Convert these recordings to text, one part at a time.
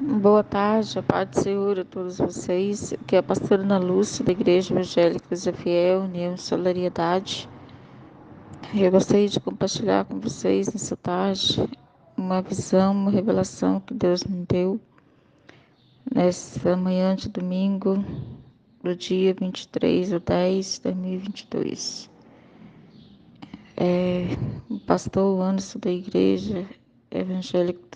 Boa tarde, a paz do Senhor a todos vocês. Aqui é a pastora Ana Lúcia, da Igreja Evangélica Zé Fiel, União e Solidariedade. Eu gostaria de compartilhar com vocês nessa tarde uma visão, uma revelação que Deus me deu nessa manhã de domingo, do dia 23/10/2022. O pastor Anderson da Igreja Evangélico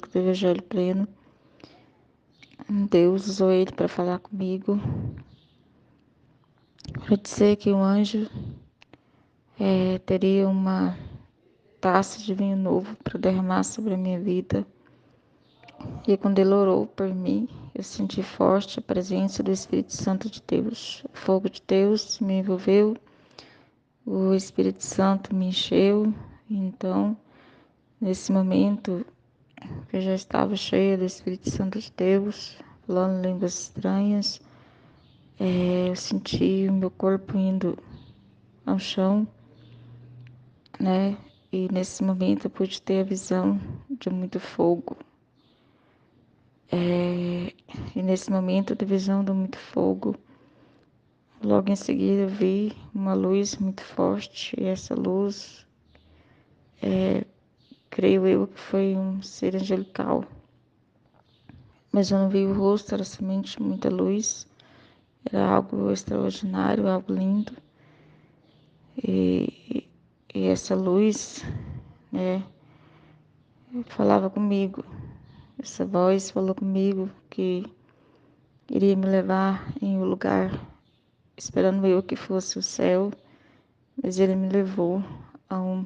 do Evangelho Pleno, Deus usou ele para falar comigo, para dizer que um anjo teria uma taça de vinho novo para derramar sobre a minha vida. E quando ele orou por mim, eu senti forte a presença do Espírito Santo de Deus. O fogo de Deus me envolveu, o Espírito Santo me encheu. Então, nesse momento, eu já estava cheia do Espírito Santo de Deus, falando línguas estranhas. Eu senti o meu corpo indo ao chão, né? E nesse momento eu pude ter a visão de muito fogo. E nesse momento de visão de muito fogo, logo em seguida eu vi uma luz muito forte. E essa luz, creio eu que foi um ser angelical. Mas eu não vi o rosto, era somente muita luz. Era algo extraordinário, algo lindo. E essa luz, né, falava comigo. Essa voz falou comigo que iria me levar em um lugar, esperando eu que fosse o céu, mas ele me levou a um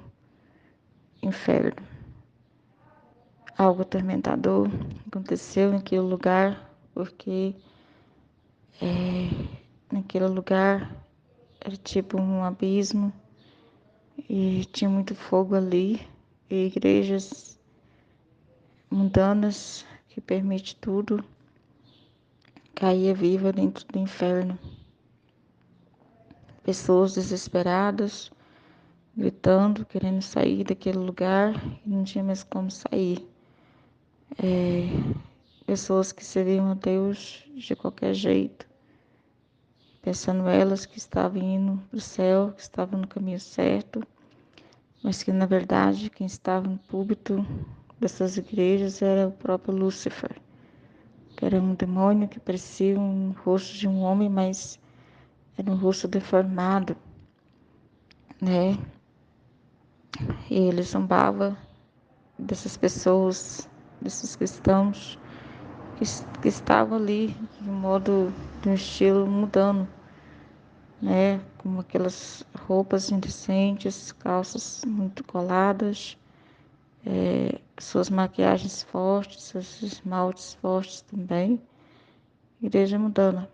inferno. Algo atormentador aconteceu naquele lugar, porque naquele lugar era tipo um abismo e tinha muito fogo ali, e igrejas mundanas que permite tudo caía viva dentro do inferno. Pessoas desesperadas, gritando, querendo sair daquele lugar e não tinha mais como sair. Pessoas que serviam a Deus de qualquer jeito, pensando elas que estavam indo para o céu, que estavam no caminho certo, mas que na verdade quem estava no púlpito dessas igrejas era o próprio Lúcifer, que era um demônio que parecia um rosto de um homem, mas era um rosto deformado, né? E ele zombava dessas pessoas, desses cristãos que estavam ali de um estilo mudando, né? Com aquelas roupas indecentes, calças muito coladas, suas maquiagens fortes, seus esmaltes fortes também. Igreja mudando.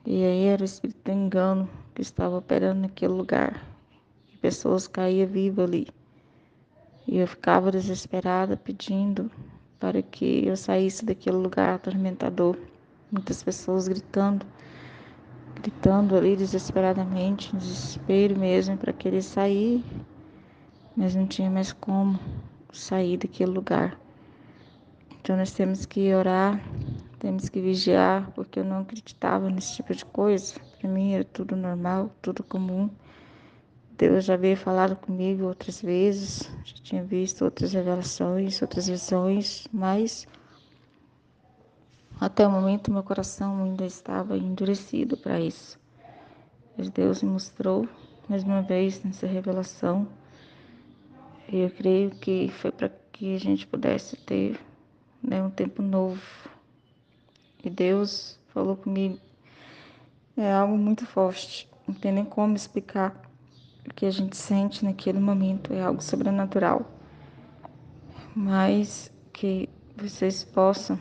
E aí era o espírito do engano que estava operando naquele lugar. E pessoas caíam vivas ali. E eu ficava desesperada pedindo para que eu saísse daquele lugar atormentador. Muitas pessoas gritando ali desesperadamente, em desespero mesmo, para querer sair, mas não tinha mais como sair daquele lugar. Então nós temos que orar, temos que vigiar, porque eu não acreditava nesse tipo de coisa. Para mim era tudo normal, tudo comum. Deus já veio falar comigo outras vezes, já tinha visto outras revelações, outras visões, mas até o momento meu coração ainda estava endurecido para isso. Mas Deus me mostrou mais uma vez nessa revelação. E eu creio que foi para que a gente pudesse ter, né, um tempo novo. E Deus falou comigo. É algo muito forte. Não tem nem como explicar o que a gente sente naquele momento. É algo sobrenatural. Mas que vocês possam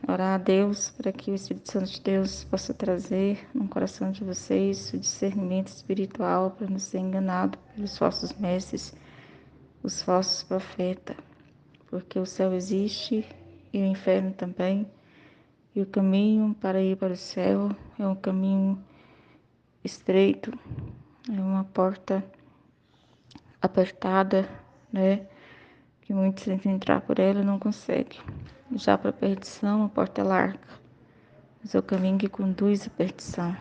orar a Deus para que o Espírito Santo de Deus possa trazer no coração de vocês o discernimento espiritual para não ser enganado pelos falsos mestres, os falsos profetas, porque o céu existe e o inferno também, e o caminho para ir para o céu é um caminho estreito, é uma porta apertada, né, que muitos tentam entrar por ela e não conseguem. já para a perdição, a porta é larga, mas é o caminho que conduz à perdição.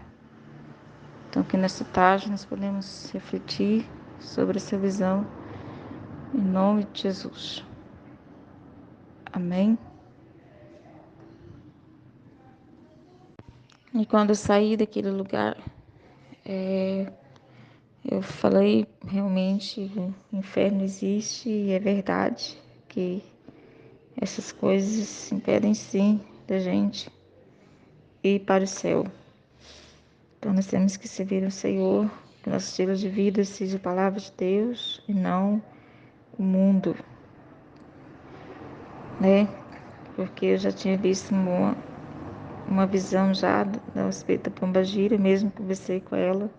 Então, aqui nessa tarde, nós podemos refletir sobre essa visão, em nome de Jesus. Amém? E quando eu saí daquele lugar, eu falei, realmente, o inferno existe e é verdade que essas coisas impedem sim da gente ir para o céu. Então nós temos que servir ao Senhor, que nosso estilo de vida seja a palavra de Deus e não o mundo, né? Porque eu já tinha visto uma visão já a respeito da Pombagira, mesmo conversei com ela.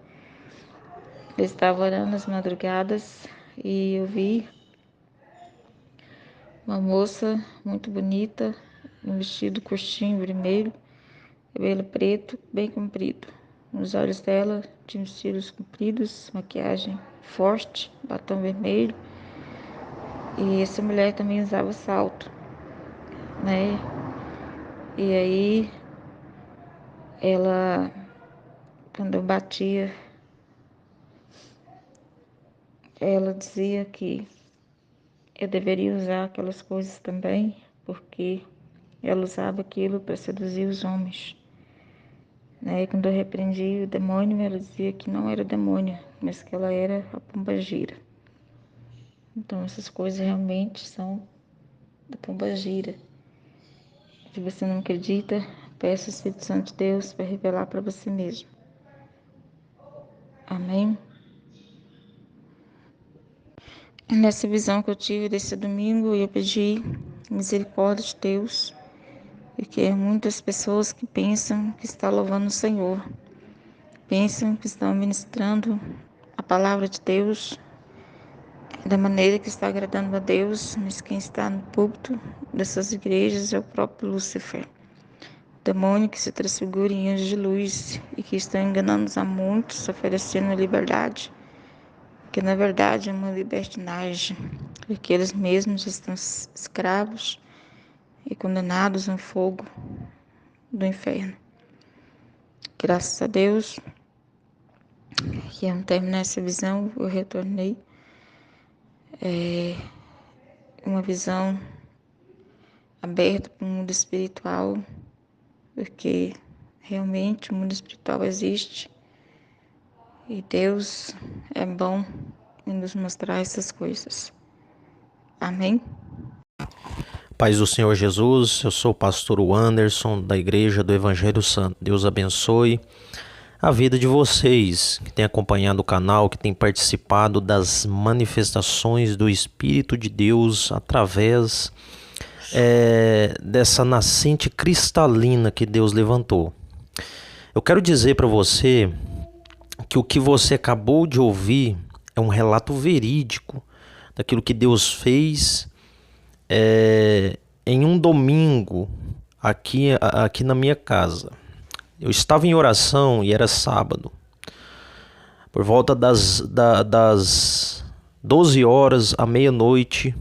Eu estava orando nas madrugadas e eu vi uma moça muito bonita, um vestido curtinho, vermelho, cabelo preto, bem comprido. Nos olhos dela tinha os cílios compridos, maquiagem forte, batom vermelho. E essa mulher também usava salto, né? E aí, ela, quando eu batia, ela dizia que eu deveria usar aquelas coisas também, porque ela usava aquilo para seduzir os homens. Né? E quando eu repreendi o demônio, ela dizia que não era demônio, mas que ela era a pombagira. Então, essas coisas realmente são da pombagira. Se você não acredita, peça o Espírito Santo de Deus para revelar para você mesmo. Amém? Nessa visão que eu tive desse domingo, eu pedi misericórdia de Deus, porque muitas pessoas que pensam que estão louvando o Senhor, pensam que estão ministrando a palavra de Deus da maneira que está agradando a Deus, mas quem está no púlpito dessas igrejas é o próprio Lúcifer, demônio que se transfigura em anjo de luz e que está enganando a muitos, oferecendo liberdade, que na verdade é uma libertinagem, porque eles mesmos estão escravos e condenados ao fogo do inferno. Graças a Deus, que ao terminar essa visão, eu retornei uma visão aberta para o mundo espiritual, porque realmente o mundo espiritual existe e Deus é bom em nos mostrar essas coisas. Amém? Paz do Senhor Jesus, eu sou o pastor Anderson da Igreja do Evangelho Santo. Deus abençoe a vida de vocês que têm acompanhado o canal, que têm participado das manifestações do Espírito de Deus através dessa nascente cristalina que Deus levantou. Eu quero dizer para você que o que você acabou de ouvir é um relato verídico daquilo que Deus fez em um domingo aqui na minha casa. Eu estava em oração e era sábado. Por volta das 12 horas à meia-noite,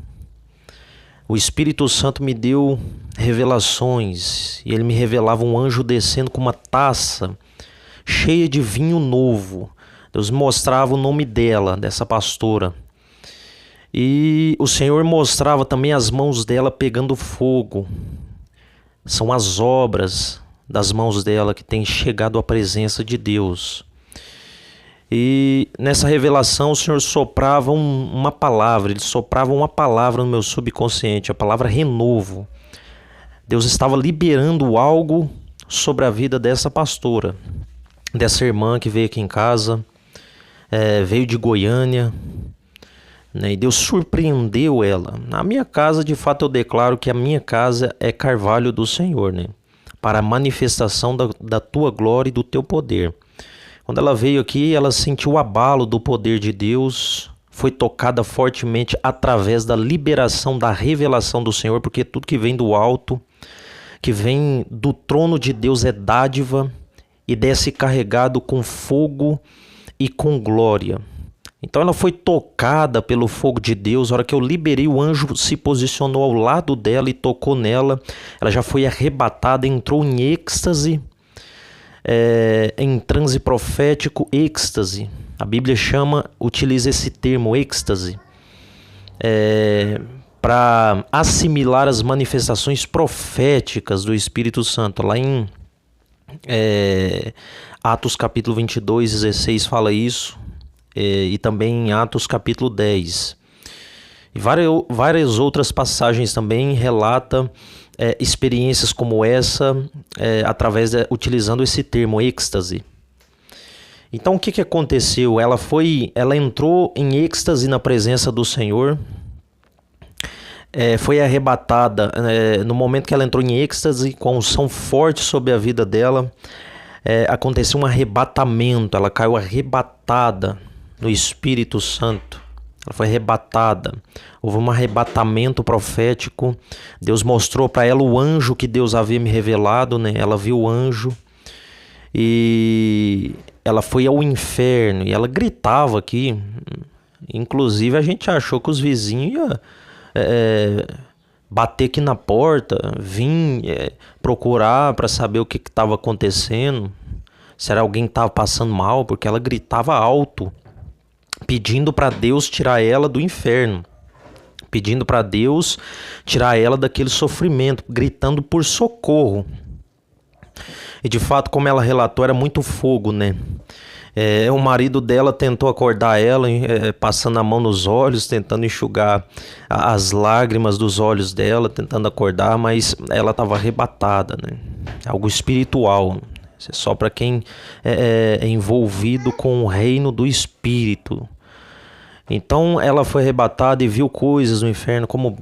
o Espírito Santo me deu revelações e ele me revelava um anjo descendo com uma taça cheia de vinho novo. Deus mostrava o nome dela, dessa pastora. E o Senhor mostrava também as mãos dela pegando fogo. São as obras das mãos dela que têm chegado à presença de Deus. E nessa revelação o Senhor soprava uma palavra, Ele soprava uma palavra no meu subconsciente, a palavra renovo. Deus estava liberando algo sobre a vida dessa pastora, dessa irmã que veio aqui em casa, veio de Goiânia, né? E Deus surpreendeu ela. Na minha casa, de fato, eu declaro que a minha casa é carvalho do Senhor, né? Para a manifestação da tua glória e do teu poder. Quando ela veio aqui, ela sentiu o abalo do poder de Deus, foi tocada fortemente através da liberação, da revelação do Senhor, porque tudo que vem do alto, que vem do trono de Deus é dádiva e desce carregado com fogo e com glória. Então ela foi tocada pelo fogo de Deus. A hora que eu liberei, o anjo se posicionou ao lado dela e tocou nela. Ela já foi arrebatada, entrou em êxtase, em transe profético, êxtase. A Bíblia utiliza esse termo, êxtase, para assimilar as manifestações proféticas do Espírito Santo. Lá em Atos capítulo 22, 16 fala isso, e também em Atos capítulo 10. E várias outras passagens também relatam experiências como essa, utilizando esse termo, êxtase. Então o que aconteceu? Ela entrou em êxtase na presença do Senhor, foi arrebatada. No momento que ela entrou em êxtase, com unção forte sobre a vida dela, aconteceu um arrebatamento. Ela caiu arrebatada no Espírito Santo. Ela foi arrebatada. Houve um arrebatamento profético. Deus mostrou para ela o anjo que Deus havia me revelado, né? Ela viu o anjo e ela foi ao inferno. E ela gritava aqui. Inclusive a gente achou que os vizinhos iam bater aqui na porta, vir procurar para saber o que estava acontecendo. Se era alguém que estava passando mal, porque ela gritava alto, pedindo para Deus tirar ela do inferno, pedindo para Deus tirar ela daquele sofrimento, gritando por socorro. E de fato, como ela relatou, era muito fogo, né? O marido dela tentou acordar ela, passando a mão nos olhos, tentando enxugar as lágrimas dos olhos dela, tentando acordar, mas ela estava arrebatada, né? Algo espiritual. Isso é só para quem é envolvido com o reino do Espírito. Então ela foi arrebatada e viu coisas no inferno, como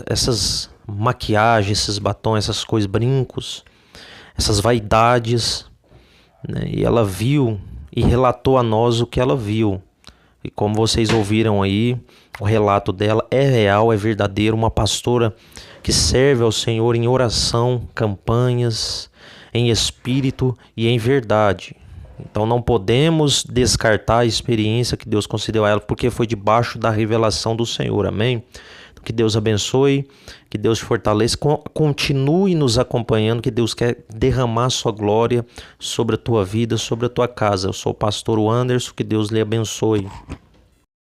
essas maquiagens, esses batons, essas coisas, brincos, essas vaidades, né? E ela viu e relatou a nós o que ela viu. E como vocês ouviram aí, o relato dela é real, é verdadeiro. Uma pastora que serve ao Senhor em oração, campanhas, em espírito e em verdade. Então não podemos descartar a experiência que Deus concedeu a ela, porque foi debaixo da revelação do Senhor, amém? Que Deus abençoe, que Deus fortaleça, continue nos acompanhando, que Deus quer derramar sua glória sobre a tua vida, sobre a tua casa. Eu sou o pastor Anderson, que Deus lhe abençoe.